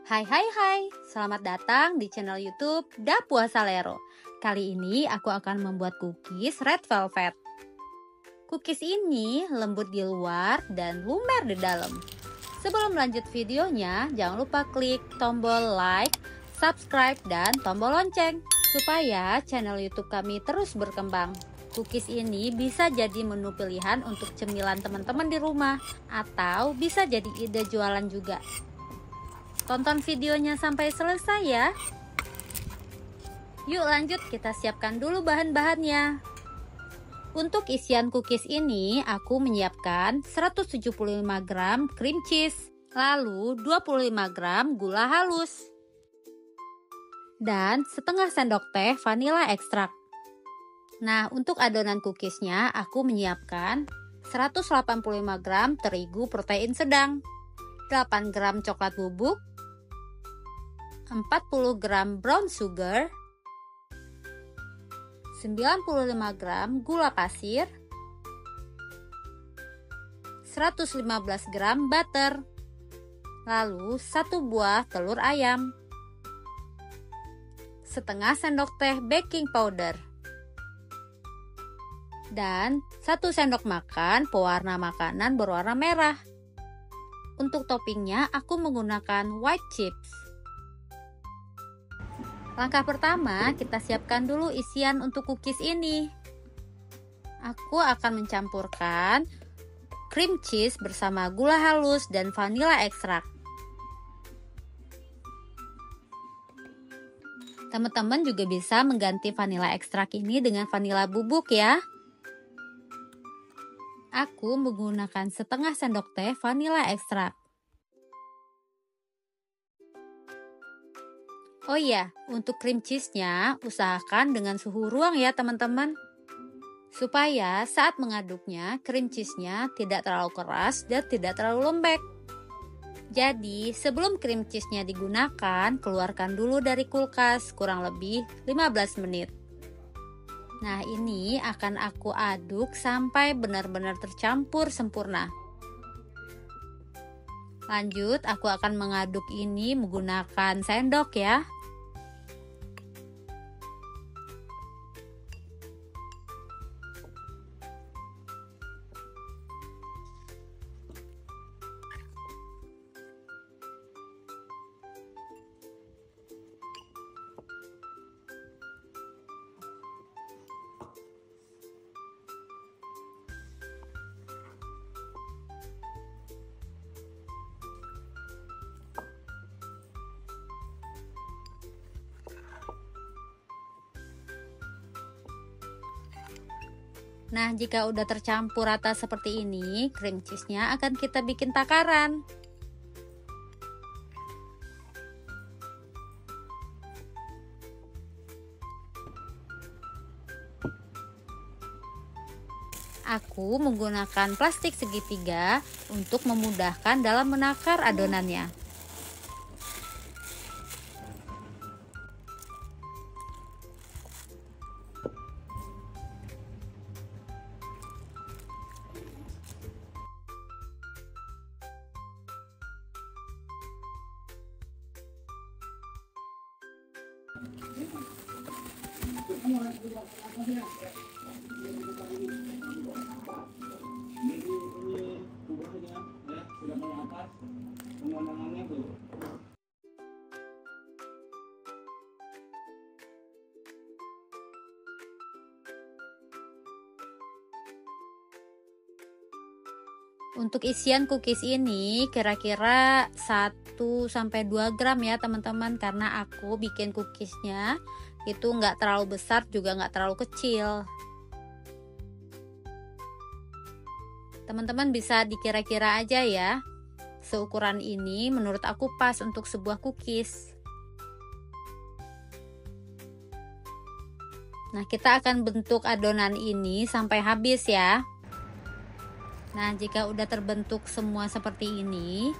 Hai, selamat datang di channel YouTube Dapuasa Lero. Kali ini aku akan membuat cookies red velvet. Cookies ini lembut di luar dan lumer di dalam. Sebelum lanjut videonya, jangan lupa klik tombol like, subscribe, dan tombol lonceng supaya channel YouTube kami terus berkembang. Cookies ini bisa jadi menu pilihan untuk cemilan teman-teman di rumah atau bisa jadi ide jualan juga. Tonton videonya sampai selesai ya. Yuk lanjut, kita siapkan dulu bahan-bahannya. Untuk isian cookies ini aku menyiapkan 175 gram cream cheese, lalu 25 gram gula halus, dan setengah sendok teh vanilla ekstrak. Nah, untuk adonan cookiesnya aku menyiapkan 185 gram terigu protein sedang, 8 gram coklat bubuk, 40 gram brown sugar, 95 gram gula pasir, 115 gram butter, lalu 1 buah telur ayam, setengah sendok teh baking powder, dan 1 sendok makan pewarna makanan berwarna merah. Untuk toppingnya aku menggunakan white chips. Langkah pertama, kita siapkan dulu isian untuk cookies ini. Aku akan mencampurkan cream cheese bersama gula halus dan vanilla ekstrak. Teman-teman juga bisa mengganti vanilla ekstrak ini dengan vanilla bubuk ya. Aku menggunakan setengah sendok teh vanilla ekstrak. Oh iya, untuk cream cheese-nya usahakan dengan suhu ruang ya teman-teman. Supaya saat mengaduknya, cream cheese-nya tidak terlalu keras dan tidak terlalu lembek. Jadi, sebelum cream cheese-nya digunakan, keluarkan dulu dari kulkas kurang lebih 15 menit. Nah, ini akan aku aduk sampai benar-benar tercampur sempurna. Lanjut, aku akan mengaduk ini menggunakan sendok ya. Nah, jika udah tercampur rata seperti ini, cream cheese-nya akan kita bikin takaran. Aku menggunakan plastik segitiga untuk memudahkan dalam menakar adonannya. Untuk isian cookies ini kira-kira 1-2 gram ya teman-teman, karena aku bikin cookiesnya itu nggak terlalu besar juga nggak terlalu kecil. Teman-teman bisa dikira-kira aja ya, seukuran ini menurut aku pas untuk sebuah cookies. Nah, kita akan bentuk adonan ini sampai habis ya. Nah, jika udah terbentuk semua seperti ini,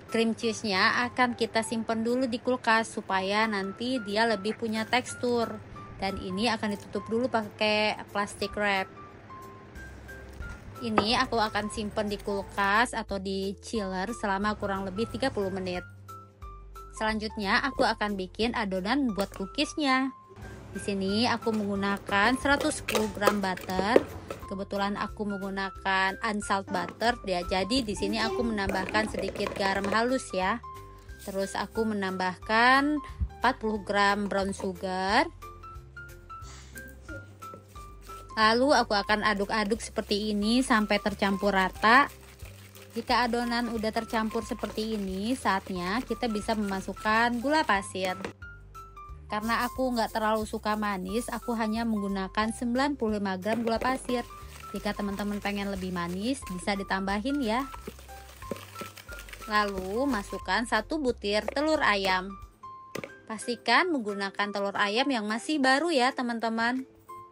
cream cheese-nya akan kita simpan dulu di kulkas supaya nanti dia lebih punya tekstur. Dan ini akan ditutup dulu pakai plastik wrap. Ini aku akan simpan di kulkas atau di chiller selama kurang lebih 30 menit. Selanjutnya aku akan bikin adonan buat cookiesnya. Di sini aku menggunakan 110 gram butter. Kebetulan aku menggunakan unsalt butter ya. Jadi di sini aku menambahkan sedikit garam halus ya. Terus aku menambahkan 40 gram brown sugar. Lalu aku akan aduk-aduk seperti ini sampai tercampur rata. Jika adonan udah tercampur seperti ini, saatnya kita bisa memasukkan gula pasir. Karena aku nggak terlalu suka manis, aku hanya menggunakan 95 gram gula pasir. Jika teman-teman pengen lebih manis, bisa ditambahin ya. Lalu masukkan 1 butir telur ayam. Pastikan menggunakan telur ayam yang masih baru ya teman-teman.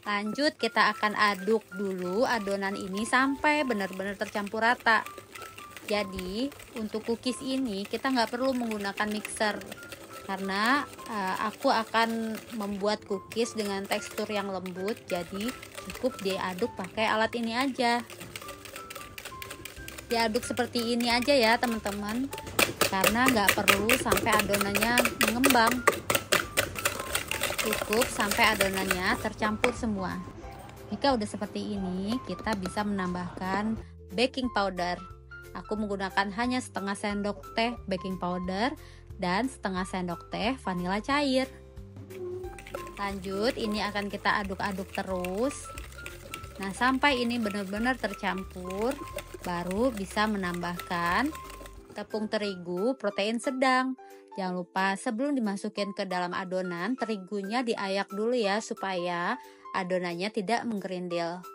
Lanjut kita akan aduk dulu adonan ini sampai benar-benar tercampur rata. Jadi untuk cookies ini kita nggak perlu menggunakan mixer karena aku akan membuat cookies dengan tekstur yang lembut, jadi cukup diaduk pakai alat ini aja. Diaduk seperti ini aja ya teman-teman, karena nggak perlu sampai adonannya mengembang. Cukup sampai adonannya tercampur semua. Jika udah seperti ini, kita bisa menambahkan baking powder. Aku menggunakan hanya setengah sendok teh baking powder dan setengah sendok teh vanila cair. Lanjut, ini akan kita aduk-aduk terus. Nah, sampai ini benar-benar tercampur, baru bisa menambahkan tepung terigu protein sedang. Jangan lupa sebelum dimasukin ke dalam adonan, terigunya diayak dulu ya supaya adonannya tidak menggerindil.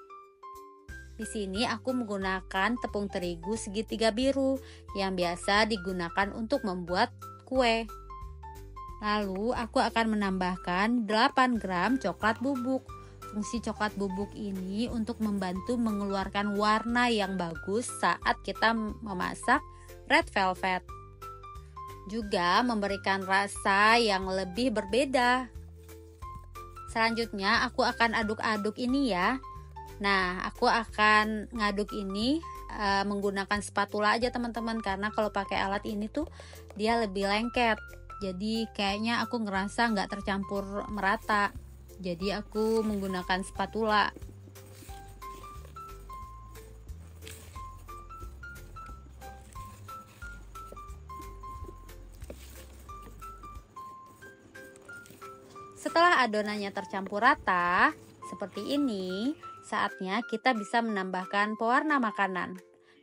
Di sini aku menggunakan tepung terigu segitiga biru yang biasa digunakan untuk membuat kue. Lalu aku akan menambahkan 8 gram coklat bubuk. Fungsi coklat bubuk ini untuk membantu mengeluarkan warna yang bagus saat kita memasak red velvet. Juga memberikan rasa yang lebih berbeda. Selanjutnya aku akan aduk-aduk ini ya. Nah, aku akan ngaduk ini menggunakan spatula aja teman-teman, karena kalau pakai alat ini tuh dia lebih lengket. Jadi kayaknya aku ngerasa nggak tercampur merata. Jadi aku menggunakan spatula. Setelah adonannya tercampur rata seperti ini, saatnya kita bisa menambahkan pewarna makanan.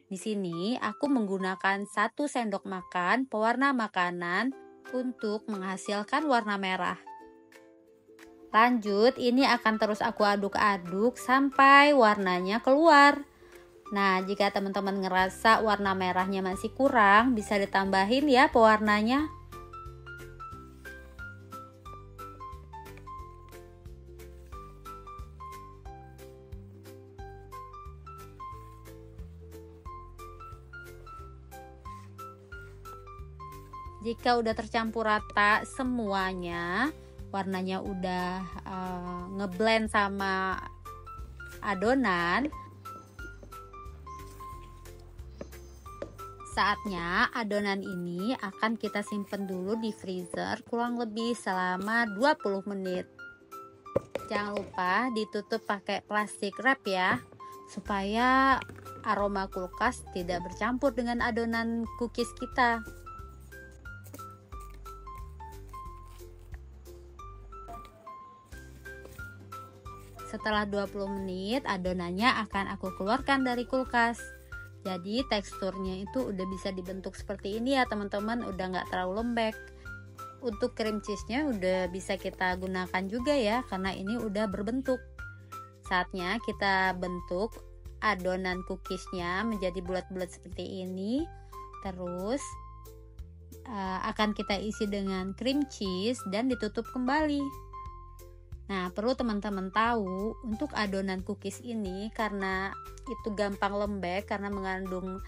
Di sini aku menggunakan 1 sendok makan pewarna makanan untuk menghasilkan warna merah. Lanjut, ini akan terus aku aduk-aduk sampai warnanya keluar. Nah, jika teman-teman ngerasa warna merahnya masih kurang, bisa ditambahin ya pewarnanya. Jika udah tercampur rata semuanya, warnanya udah ngeblend sama adonan, saatnya adonan ini akan kita simpen dulu di freezer kurang lebih selama 20 menit. Jangan lupa ditutup pakai plastik wrap ya, supaya aroma kulkas tidak bercampur dengan adonan cookies kita. Setelah 20 menit, adonannya akan aku keluarkan dari kulkas. Jadi teksturnya itu udah bisa dibentuk seperti ini ya teman-teman, udah nggak terlalu lembek. Untuk cream cheese-nya udah bisa kita gunakan juga ya, karena ini udah berbentuk. Saatnya kita bentuk adonan cookiesnya menjadi bulat-bulat seperti ini. Terus akan kita isi dengan cream cheese dan ditutup kembali. Nah, perlu teman-teman tahu, untuk adonan cookies ini karena itu gampang lembek karena mengandung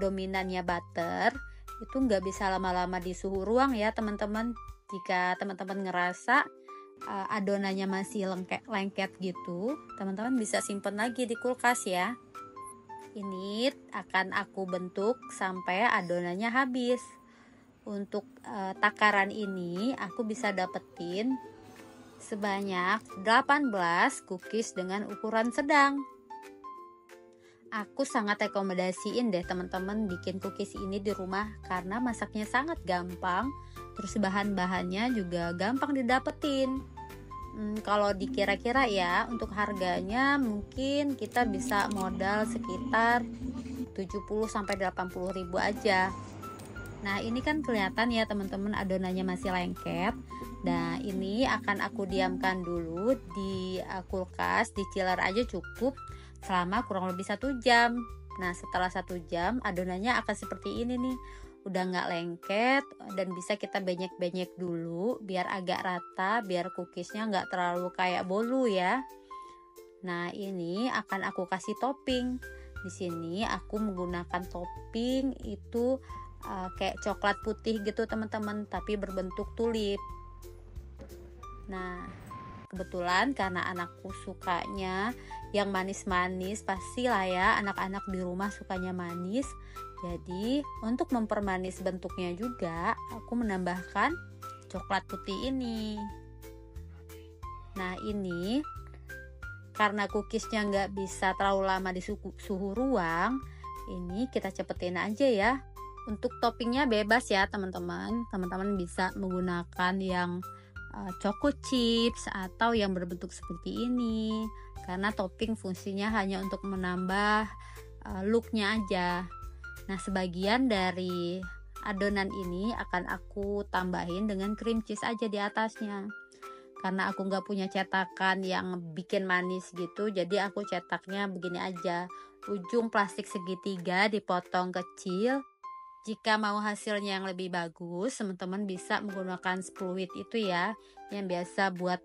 dominannya butter, itu nggak bisa lama-lama di suhu ruang ya teman-teman. Jika teman-teman ngerasa adonannya masih lengket gitu, teman-teman bisa simpen lagi di kulkas ya. Ini akan aku bentuk sampai adonannya habis. Untuk takaran ini aku bisa dapetin sebanyak 18 cookies dengan ukuran sedang. Aku sangat rekomendasiin deh teman-teman bikin cookies ini di rumah karena masaknya sangat gampang, terus bahan-bahannya juga gampang didapetin. Kalau dikira-kira ya, untuk harganya mungkin kita bisa modal sekitar 70-80 ribu aja. Nah, ini kan kelihatan ya teman-teman adonannya masih lengket. Nah, ini akan aku diamkan dulu di kulkas, di chiller aja cukup selama kurang lebih 1 jam. Nah, setelah 1 jam adonannya akan seperti ini nih, udah nggak lengket dan bisa kita benyek-benyek dulu biar agak rata, biar cookiesnya nggak terlalu kayak bolu ya. Nah, ini akan aku kasih topping. Di sini aku menggunakan topping itu kayak coklat putih gitu teman-teman, tapi berbentuk tulip. Nah, kebetulan karena anakku sukanya yang manis-manis, pastilah ya anak-anak di rumah sukanya manis. Jadi untuk mempermanis bentuknya juga aku menambahkan coklat putih ini. Nah, ini karena cookiesnya nggak bisa terlalu lama di suhu ruang, ini kita cepetin aja ya. Untuk toppingnya bebas ya teman-teman. Teman-teman bisa menggunakan yang choco chips atau yang berbentuk seperti ini, karena topping fungsinya hanya untuk menambah looknya aja. Nah, sebagian dari adonan ini akan aku tambahin dengan cream cheese aja di atasnya. Karena aku nggak punya cetakan yang bikin manis gitu, jadi aku cetaknya begini aja. Ujung plastik segitiga dipotong kecil. Jika mau hasilnya yang lebih bagus, teman-teman bisa menggunakan spluit itu ya, yang biasa buat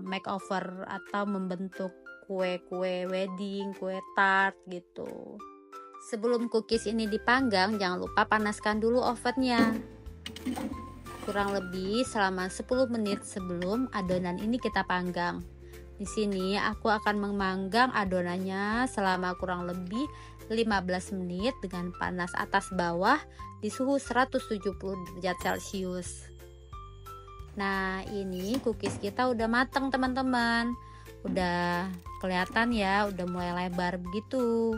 makeover atau membentuk kue-kue wedding, kue tart gitu. Sebelum cookies ini dipanggang, jangan lupa panaskan dulu ovennya. Kurang lebih selama 10 menit sebelum adonan ini kita panggang. Di sini aku akan memanggang adonannya selama kurang lebih 15 menit dengan panas atas bawah di suhu 170 derajat Celcius. Nah, ini cookies kita udah matang teman-teman. Udah kelihatan ya, udah mulai lebar begitu.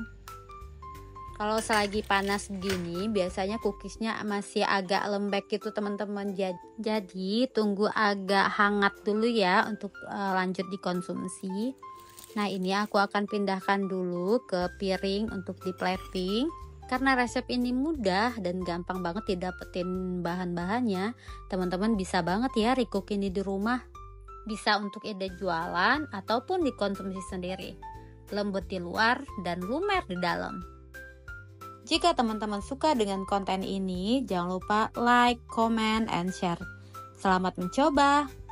Kalau selagi panas begini, biasanya cookiesnya masih agak lembek gitu teman-teman. Jadi tunggu agak hangat dulu ya untuk lanjut dikonsumsi. Nah, ini aku akan pindahkan dulu ke piring untuk di plating. Karena resep ini mudah dan gampang banget didapetin bahan-bahannya, teman-teman bisa banget ya recook ini di rumah. Bisa untuk ide jualan ataupun dikonsumsi sendiri. Lembut di luar dan lumer di dalam. Jika teman-teman suka dengan konten ini, jangan lupa like, comment, and share. Selamat mencoba!